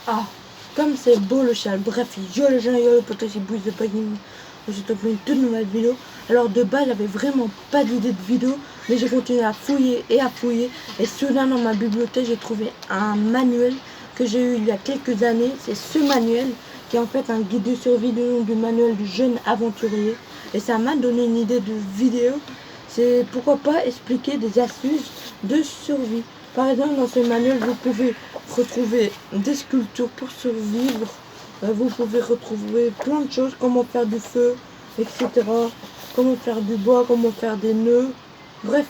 Ah, comme c'est beau le châle. Bref, yo les gens, yo le pote, c'est Bruce de Pagine. Je te fais une toute nouvelle vidéo. Alors de base, j'avais vraiment pas d'idée de vidéo, mais j'ai continué à fouiller et à fouiller. Et soudain, dans ma bibliothèque, j'ai trouvé un manuel que j'ai eu il y a quelques années. C'est ce manuel qui est en fait un guide de survie du nom du manuel du jeune aventurier. Et ça m'a donné une idée de vidéo. C'est pourquoi pas expliquer des astuces de survie. Par exemple, dans ce manuel, vous pouvez retrouver des sculptures pour survivre. Vous pouvez retrouver plein de choses, comment faire du feu, etc. Comment faire du bois, comment faire des nœuds. Bref,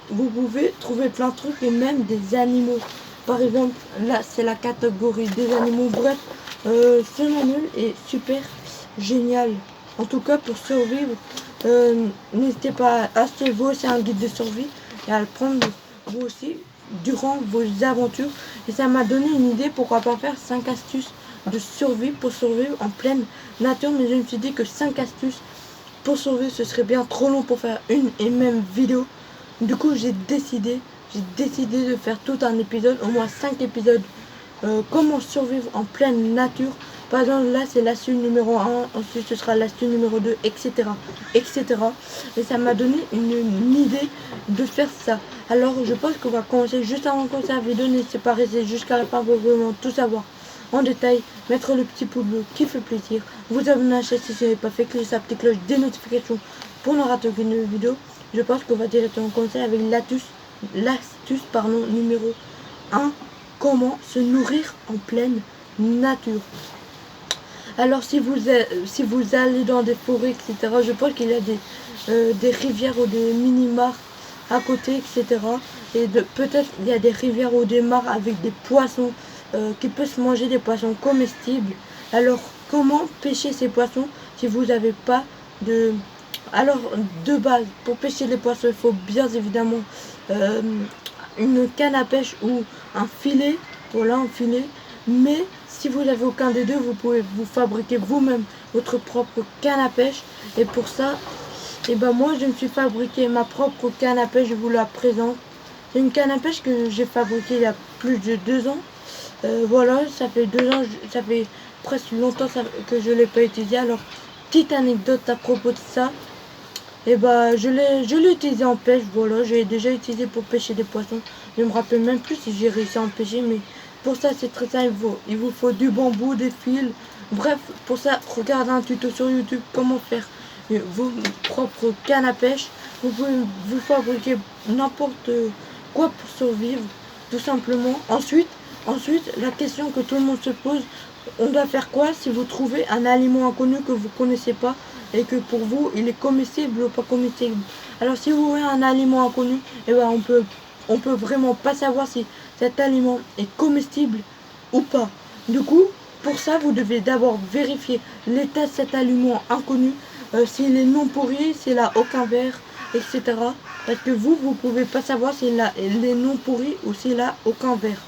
vous pouvez trouver plein de trucs et même des animaux. Par exemple, là, c'est la catégorie des animaux. Bref, ce manuel est super génial. En tout cas, pour survivre, n'hésitez pas à acheter vous aussi un guide de survie et à le prendre vous aussi durant vos aventures. Et ça m'a donné une idée, pourquoi pas faire 5 astuces de survie pour survivre en pleine nature. Mais je me suis dit que 5 astuces pour survivre, ce serait bien trop long pour faire une et même vidéo. Du coup, j'ai décidé de faire tout un épisode, au moins 5 épisodes. Comment survivre en pleine nature. Par exemple, là, c'est l'astuce numéro 1, ensuite ce sera l'astuce numéro 2, etc. etc. Et ça m'a donné une idée de faire ça. Alors, je pense qu'on va commencer juste avant de commencer la vidéo. N'hésitez pas à rester jusqu'à la fin pour vraiment tout savoir en détail, mettre le petit pouce bleu qui fait plaisir, vous abonner à la chaîne si ce n'est pas fait, cliquez sur la petite cloche des notifications pour ne rater aucune vidéo. Je pense qu'on va directement commencer avec l'astuce numéro 1, comment se nourrir en pleine nature. Alors si vous allez dans des forêts, etc., je pense qu'il y a des rivières ou des mini-mares à côté, etc. Et peut-être il y a des rivières ou des mares avec des poissons qui peuvent se manger, des poissons comestibles. Alors comment pêcher ces poissons si vous n'avez pas de... Alors de base, pour pêcher les poissons, il faut bien évidemment une canne à pêche ou un filet. Voilà, un filet. Mais si vous n'avez aucun des deux, vous pouvez vous fabriquer vous-même votre propre canne à pêche. Et pour ça, moi je me suis fabriqué ma propre canne à pêche, je vous la présente. C'est une canne à pêche que j'ai fabriquée il y a plus de 2 ans. Voilà, ça fait 2 ans, ça fait presque longtemps que je ne l'ai pas utilisé. Alors, petite anecdote à propos de ça. Je l'ai utilisé en pêche, voilà, j'ai déjà utilisé pour pêcher des poissons. Je me rappelle même plus si j'ai réussi à en pêcher, mais pour ça c'est très simple, il vous faut du bambou, des fils. Bref, pour ça, regardez un tuto sur YouTube, comment faire vos propres cannes à pêche. Vous pouvez vous fabriquer n'importe quoi pour survivre, tout simplement. Ensuite, la question que tout le monde se pose, on doit faire quoi si vous trouvez un aliment inconnu que vous ne connaissez pas et que pour vous il est comestible ou pas comestible. Alors si vous voyez un aliment inconnu, on peut vraiment pas savoir si cet aliment est comestible ou pas. Du coup, pour ça, vous devez d'abord vérifier l'état de cet aliment inconnu, s'il est non pourri, s'il a aucun verre, etc. Parce que vous pouvez pas savoir s'il est non pourri ou s'il a aucun verre.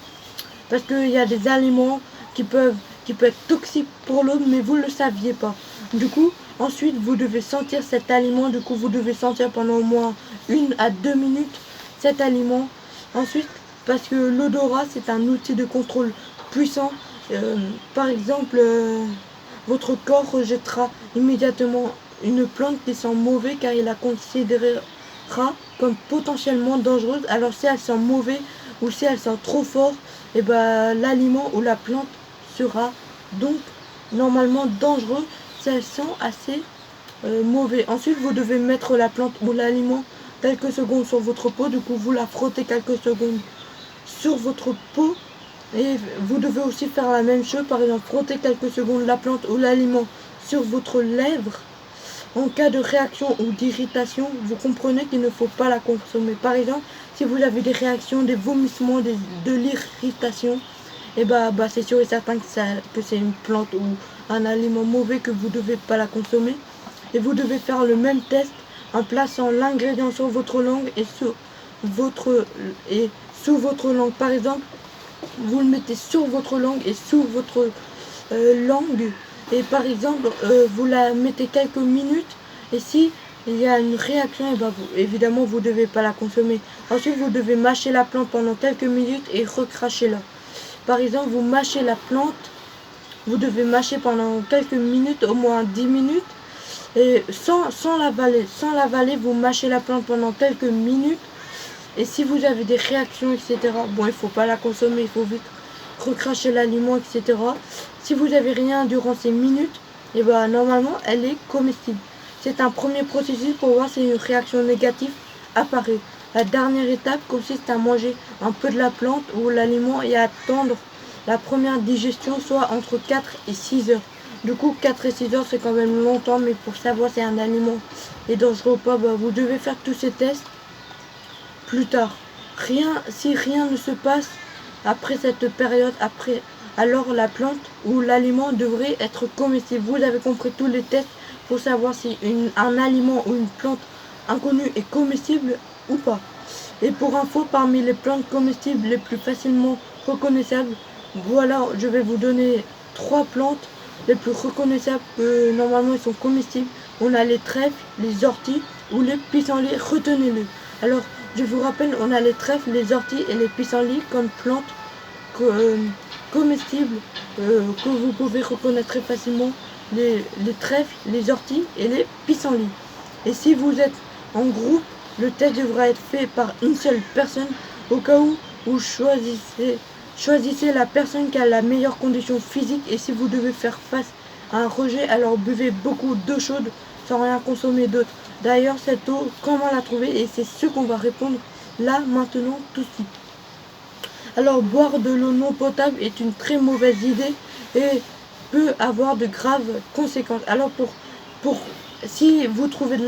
Parce qu'il y a des aliments qui peuvent être toxiques pour l'homme, mais vous ne le saviez pas. Du coup, ensuite, vous devez sentir cet aliment. Du coup, vous devez sentir pendant au moins 1 à 2 minutes cet aliment. Ensuite, parce que l'odorat, c'est un outil de contrôle puissant. Par exemple, votre corps rejettera immédiatement une plante qui sent mauvais car il la considérera comme potentiellement dangereuse. Alors si elle sent mauvais ou si elle sent trop fort, l'aliment ou la plante sera donc normalement dangereux si elle sent assez mauvais. Ensuite, vous devez mettre la plante ou l'aliment quelques secondes sur votre peau. Du coup, vous la frottez quelques secondes sur votre peau. Et vous devez aussi faire la même chose. Par exemple, frotter quelques secondes la plante ou l'aliment sur votre lèvre. En cas de réaction ou d'irritation, vous comprenez qu'il ne faut pas la consommer. Par exemple, si vous avez des réactions, des vomissements, de l'irritation, c'est sûr et certain que c'est une plante ou un aliment mauvais, que vous ne devez pas la consommer. Et vous devez faire le même test en plaçant l'ingrédient sur votre langue et sous votre langue. Par exemple, vous le mettez sur votre langue et sous votre langue. Et par exemple, vous la mettez quelques minutes. Et si il y a une réaction, évidemment, vous ne devez pas la consommer. Ensuite, vous devez mâcher la plante pendant quelques minutes et recracher-la. Par exemple, vous mâchez la plante, vous devez mâcher pendant quelques minutes, au moins 10 minutes, et sans l'avaler, vous mâchez la plante pendant quelques minutes. Et si vous avez des réactions, etc., bon, il ne faut pas la consommer, il faut vite recracher l'aliment, etc. Si vous n'avez rien durant ces minutes, et ben normalement, elle est comestible. C'est un premier processus pour voir si une réaction négative apparaît. La dernière étape consiste à manger un peu de la plante ou l'aliment et à attendre la première digestion, soit entre 4 et 6 heures. Du coup, 4 et 6 heures, c'est quand même longtemps, mais pour savoir si un aliment est dangereux ou pas, vous devez faire tous ces tests plus tard. Si rien ne se passe après cette période, alors la plante ou l'aliment devrait être comestible. Vous avez compris tous les tests pour savoir si un aliment ou une plante inconnue est comestible ou pas. Et pour info, parmi les plantes comestibles les plus facilement reconnaissables, voilà, je vais vous donner 3 plantes les plus reconnaissables que normalement ils sont comestibles. On a les trèfles, les orties ou les pissenlits, retenez-le. Alors, je vous rappelle, on a les trèfles, les orties et les pissenlits comme plantes comestibles que vous pouvez reconnaître très facilement. Les trèfles, les orties et les pissenlits. Et si vous êtes en groupe, le test devra être fait par une seule personne. Au cas où vous choisissez la personne qui a la meilleure condition physique. Et si vous devez faire face à un rejet, alors buvez beaucoup d'eau chaude sans rien consommer d'autre. D'ailleurs, cette eau, comment la trouver? Et c'est ce qu'on va répondre là, maintenant, tout de suite. Alors, boire de l'eau non potable est une très mauvaise idée et peut avoir de graves conséquences. Alors, si vous trouvez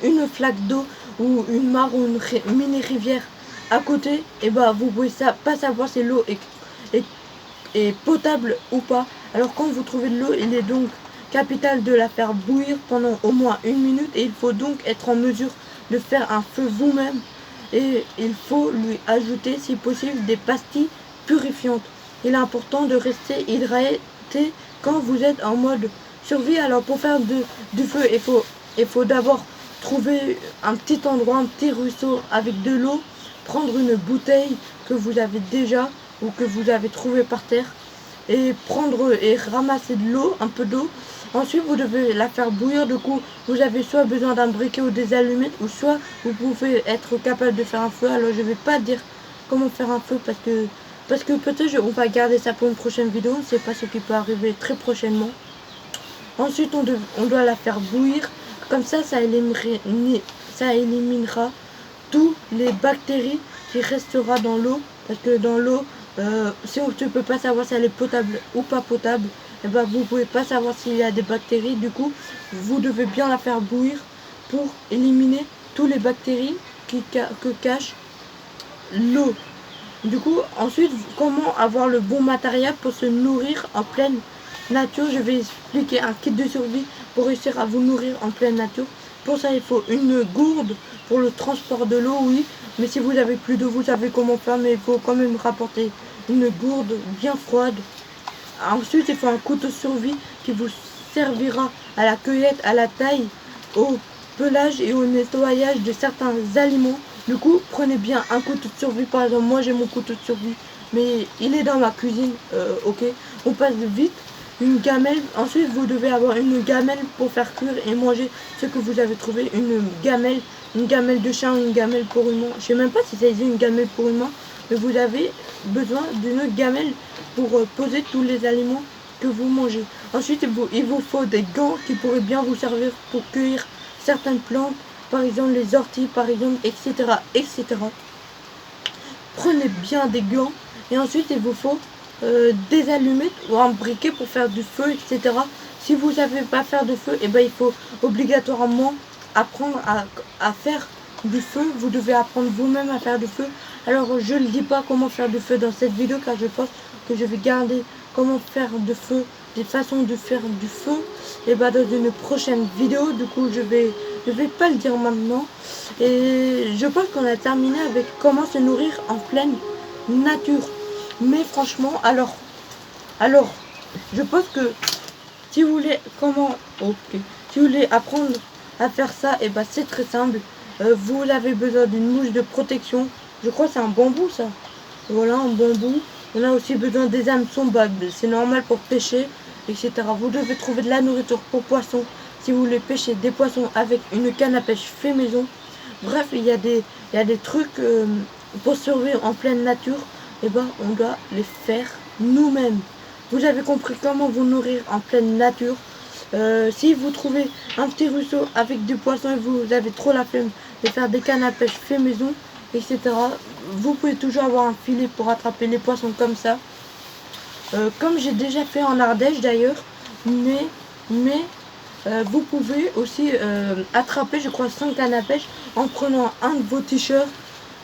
une flaque d'eau ou une mare ou une mini rivière à côté, et vous pouvez pas savoir si l'eau est potable ou pas. Alors, quand vous trouvez de l'eau, il est donc capital de la faire bouillir pendant au moins 1 minute et il faut donc être en mesure de faire un feu vous-même et il faut lui ajouter si possible des pastilles purifiantes. Il est important de rester hydraté quand vous êtes en mode survie. Alors pour faire du feu, il faut d'abord trouver un petit endroit, un petit ruisseau avec de l'eau, prendre une bouteille que vous avez déjà ou que vous avez trouvé par terre et ramasser de l'eau, un peu d'eau. Ensuite, vous devez la faire bouillir. Du coup, vous avez soit besoin d'un briquet ou des allumettes, ou soit vous pouvez être capable de faire un feu. Alors, je vais pas dire comment faire un feu parce que peut-être on va garder ça pour une prochaine vidéo. On ne sait pas ce qui peut arriver très prochainement. Ensuite, on doit la faire bouillir. Comme ça éliminera toutes les bactéries qui restera dans l'eau. Parce que dans l'eau, si on ne peut pas savoir si elle est potable ou pas potable, vous ne pouvez pas savoir s'il y a des bactéries. Du coup, vous devez bien la faire bouillir pour éliminer toutes les bactéries que cache l'eau. Du coup, ensuite, comment avoir le bon matériel pour se nourrir en pleine nature? Je vais expliquer un kit de survie pour réussir à vous nourrir en pleine nature. Pour ça, il faut une gourde pour le transport de l'eau, oui. Mais si vous avez plus d'eau, vous savez comment faire, mais il faut quand même rapporter une gourde bien froide. Ensuite, il faut un couteau de survie qui vous servira à la cueillette, à la taille, au pelage et au nettoyage de certains aliments. Du coup, prenez bien un couteau de survie. Par exemple, moi j'ai mon couteau de survie, mais il est dans ma cuisine. Ok, on passe vite. Une gamelle. Ensuite, vous devez avoir une gamelle pour faire cuire et manger ce que vous avez trouvé. Une gamelle de chien ou une gamelle pour humain. Je sais même pas si ça existe une gamelle pour humain, mais vous avez besoin d'une gamelle pour poser tous les aliments que vous mangez. Ensuite, il vous faut des gants qui pourraient bien vous servir pour cueillir certaines plantes, par exemple les orties, par exemple, etc. etc. Prenez bien des gants et ensuite il vous faut des allumettes ou un briquet pour faire du feu, etc. Si vous ne savez pas faire de feu, il faut obligatoirement apprendre à faire du feu. Vous devez apprendre vous-même à faire du feu. Alors je ne dis pas comment faire du feu dans cette vidéo car je pense que je vais garder comment faire du feu, des façons de faire du feu dans une prochaine vidéo. Du coup je vais pas le dire maintenant. Et je pense qu'on a terminé avec comment se nourrir en pleine nature. Mais franchement, alors, je pense que si vous voulez si vous voulez apprendre à faire ça, c'est très simple. Vous avez besoin d'une mouche de protection. Je crois que c'est un bambou ça. Voilà, un bambou. On a aussi besoin des hameçons, bah, c'est normal pour pêcher, etc. Vous devez trouver de la nourriture pour poissons si vous voulez pêcher des poissons avec une canne à pêche fait maison. Bref, il y a des trucs pour survivre en pleine nature, et ben on doit les faire nous-mêmes. Vous avez compris comment vous nourrir en pleine nature. Si vous trouvez un petit ruisseau avec du poisson et vous avez trop la flemme de faire des cannes à pêche fait maison, etc., vous pouvez toujours avoir un filet pour attraper les poissons comme ça. Comme j'ai déjà fait en Ardèche d'ailleurs, mais vous pouvez aussi attraper, je crois, 5 cannes à pêche en prenant un de vos t-shirts,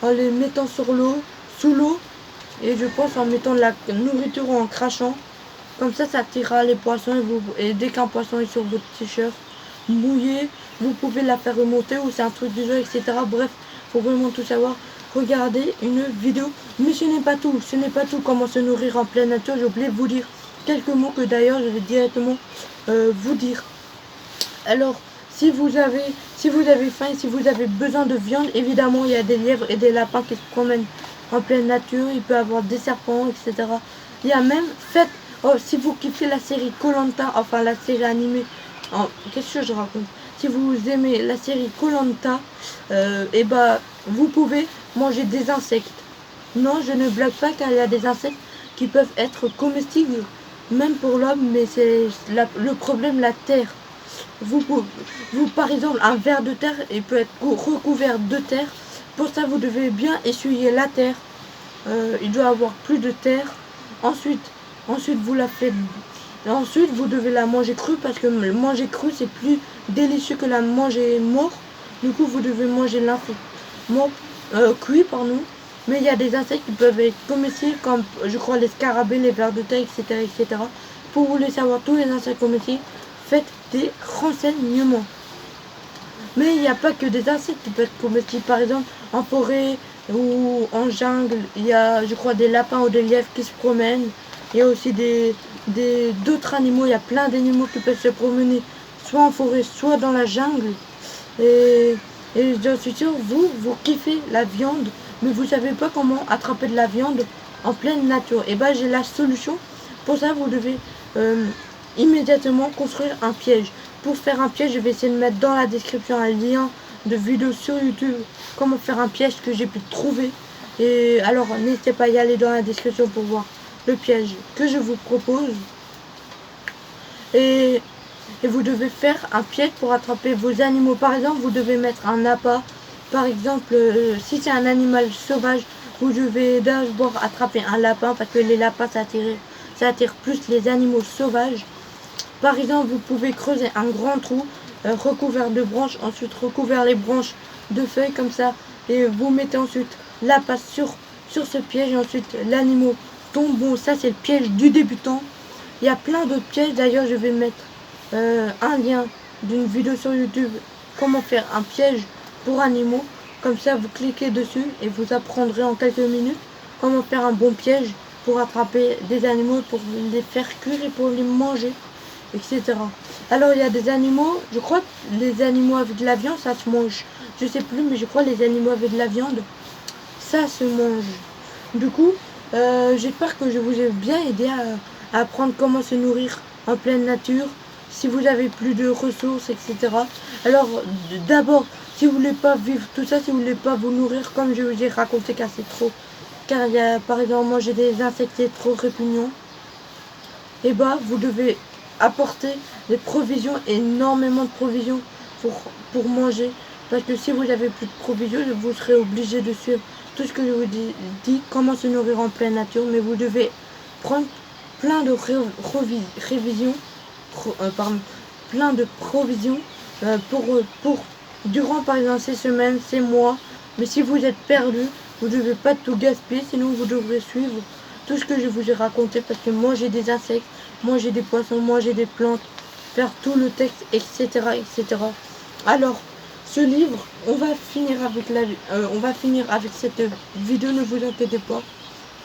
en les mettant sur l'eau, sous l'eau, et je pense en mettant de la nourriture ou en crachant. Comme ça attirera les poissons et dès qu'un poisson est sur votre t-shirt mouillé, vous pouvez la faire remonter ou c'est un truc du jeu, etc. Bref, faut vraiment tout savoir. Regardez une vidéo, mais ce n'est pas tout, comment se nourrir en pleine nature. J'ai oublié de vous dire quelques mots que d'ailleurs je vais directement vous dire. Alors, si vous avez faim et si vous avez besoin de viande, évidemment il y a des lièvres et des lapins qui se promènent en pleine nature, il peut y avoir des serpents, etc. Il y a même, si vous kiffez la série Koh-Lanta, enfin la série animée, qu'est-ce que je raconte? Si vous aimez la série Koh-Lanta, et bah vous pouvez manger des insectes. Non, je ne blague pas car il y a des insectes qui peuvent être comestibles, même pour l'homme, mais c'est le problème, la terre. Vous, par exemple, un ver de terre, il peut être recouvert de terre. Pour ça, vous devez bien essuyer la terre. Il doit avoir plus de terre. Ensuite, vous la faites. Ensuite, vous devez la manger crue parce que manger cru c'est plus délicieux que la manger mort. Du coup, vous devez manger l'insecte mort, cuit, pardon. Mais il y a des insectes qui peuvent être comestibles comme, je crois, les scarabées, les vers de terre, etc., etc. Pour vous laisser savoir tous les insectes comestibles, faites des renseignements. Mais il n'y a pas que des insectes qui peuvent être comestibles. Par exemple, en forêt ou en jungle, il y a, je crois, des lapins ou des lièvres qui se promènent. Il y a aussi d'autres animaux. Il y a plein d'animaux qui peuvent se promener, soit en forêt, soit dans la jungle. Et je suis sûr, vous kiffez la viande, mais vous savez pas comment attraper de la viande en pleine nature. Et ben j'ai la solution. Pour ça, vous devez immédiatement construire un piège. Pour faire un piège, je vais essayer de mettre dans la description un lien de vidéo sur YouTube, comment faire un piège que j'ai pu trouver. Et alors n'hésitez pas à y aller dans la description pour voir le piège que je vous propose. Et vous devez faire un piège pour attraper vos animaux. Par exemple, vous devez mettre un appât. Par exemple, si c'est un animal sauvage, vous devez d'abord attraper un lapin parce que les lapins ça attire plus les animaux sauvages. Par exemple, vous pouvez creuser un grand trou recouvert de branches, ensuite recouvert les branches de feuilles comme ça, et vous mettez ensuite l'appât sur ce piège, et ensuite l'animal tombe. Bon, ça c'est le piège du débutant. Il y a plein d'autres pièges, d'ailleurs je vais mettre un lien d'une vidéo sur YouTube, comment faire un piège pour animaux. Comme ça vous cliquez dessus et vous apprendrez en quelques minutes comment faire un bon piège pour attraper des animaux, pour les faire cuire et pour les manger, etc. Alors il y a des animaux, je crois que les animaux avec de la viande ça se mange, je sais plus, mais je crois que les animaux avec de la viande ça se mange. Du coup j'espère que je vous ai bien aidé à apprendre comment se nourrir en pleine nature si vous avez plus de ressources, etc. Alors d'abord, si vous voulez pas vivre tout ça, si vous voulez pas vous nourrir comme je vous ai raconté, car c'est trop, car il y a par exemple manger des insectes trop répugnants, et bah vous devez apporter des provisions, énormément de provisions pour manger, parce que si vous avez plus de provisions, vous serez obligé de suivre tout ce que je vous dis, comment se nourrir en pleine nature. Mais vous devez prendre plein de plein de provisions pour durant par exemple ces semaines, ces mois. Mais si vous êtes perdu, vous ne devez pas tout gaspiller, sinon vous devrez suivre tout ce que je vous ai raconté, parce que manger des insectes, manger des poissons, manger des plantes, faire tout le texte, etc., etc. Alors ce livre, on va finir avec cette vidéo, ne vous inquiétez pas,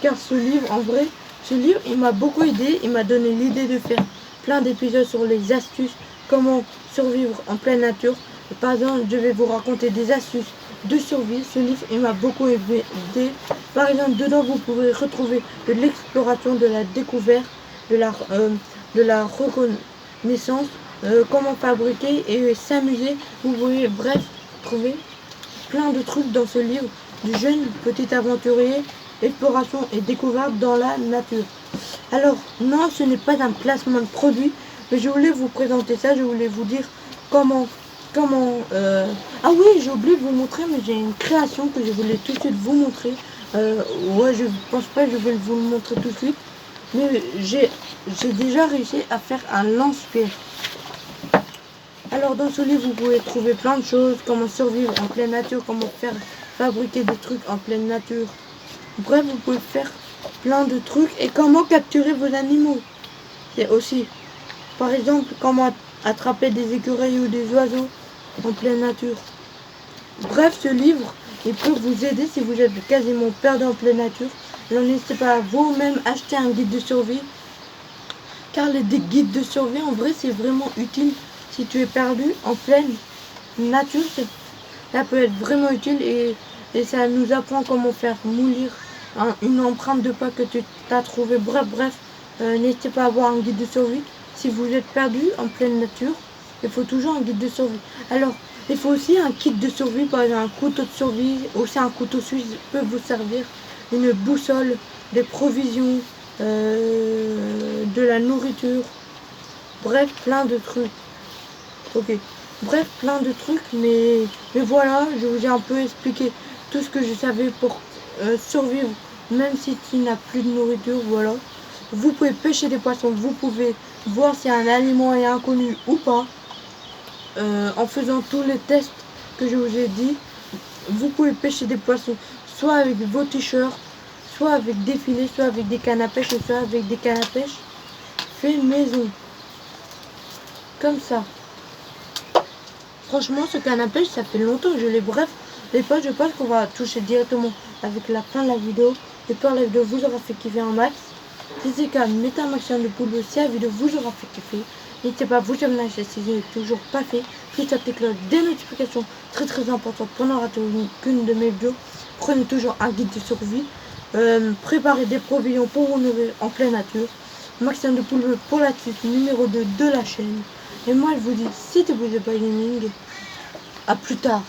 car ce livre, en vrai, il m'a beaucoup aidé. Il m'a donné l'idée de faire plein d'épisodes sur les astuces, comment survivre en pleine nature. Par exemple, je vais vous raconter des astuces de survie. Ce livre il m'a beaucoup aidé. Par exemple, dedans vous pourrez retrouver de l'exploration, de la découverte, de la reconnaissance, comment fabriquer et s'amuser. Vous pourrez bref trouver plein de trucs dans ce livre du jeune petit aventurier, exploration et découverte dans la nature. Alors non, ce n'est pas un placement de produit, mais je voulais vous présenter ça, je voulais vous dire comment ah oui, j'ai oublié de vous montrer, mais j'ai une création que je voulais tout de suite vous montrer. Ouais, je pense pas que je vais vous le montrer tout de suite, mais j'ai déjà réussi à faire un lance-pierre. Alors dans ce livre vous pouvez trouver plein de choses, comment survivre en pleine nature, comment faire fabriquer des trucs en pleine nature. Bref, vous pouvez faire plein de trucs et comment capturer vos animaux. C'est aussi, par exemple, comment attraper des écureuils ou des oiseaux en pleine nature. Bref, ce livre, il peut vous aider si vous êtes quasiment perdu en pleine nature. Alors n'hésitez pas à vous-même acheter un guide de survie, car les guides de survie, en vrai, c'est vraiment utile si tu es perdu en pleine nature. Ça peut être vraiment utile et ça nous apprend comment faire moulir une empreinte de pas que tu as trouvé. Bref, n'hésitez pas à avoir un guide de survie. Si vous êtes perdu en pleine nature, il faut toujours un guide de survie. Alors, il faut aussi un kit de survie, par exemple un couteau de survie, aussi un couteau suisse peut vous servir, une boussole, des provisions, de la nourriture, bref, plein de trucs. Ok, bref, plein de trucs, mais voilà, je vous ai un peu expliqué tout ce que je savais pour survivre, même si tu n'as plus de nourriture, voilà. Vous pouvez pêcher des poissons, vous pouvez voir si un aliment est inconnu ou pas, en faisant tous les tests que je vous ai dit. Vous pouvez pêcher des poissons, soit avec vos t-shirts, soit avec des filets, soit avec des cannes à pêche, soit avec des cannes à pêche fait maison. Comme ça. Franchement, ce canne à pêche, ça fait longtemps que je l'ai. Bref, les potes, je pense qu'on va toucher directement avec la fin de la vidéo. J'espère que la vidéo vous aura fait kiffer un max. N'hésitez pas à mettre un maximum de pouces si la vidéo vous aura fait kiffer. N'hésitez pas à vous abonner si ce n'est toujours pas fait. Cliquez sur la petite cloche des notifications, très important pour ne rater qu'une de mes vidéos. Prenez toujours un guide de survie. Préparez des provisions pour vous nourrir en pleine nature. Maximum de pouces pour la suite numéro 2 de la chaîne. Et moi je vous dis, si tu vous plaît pas gaming, à plus tard.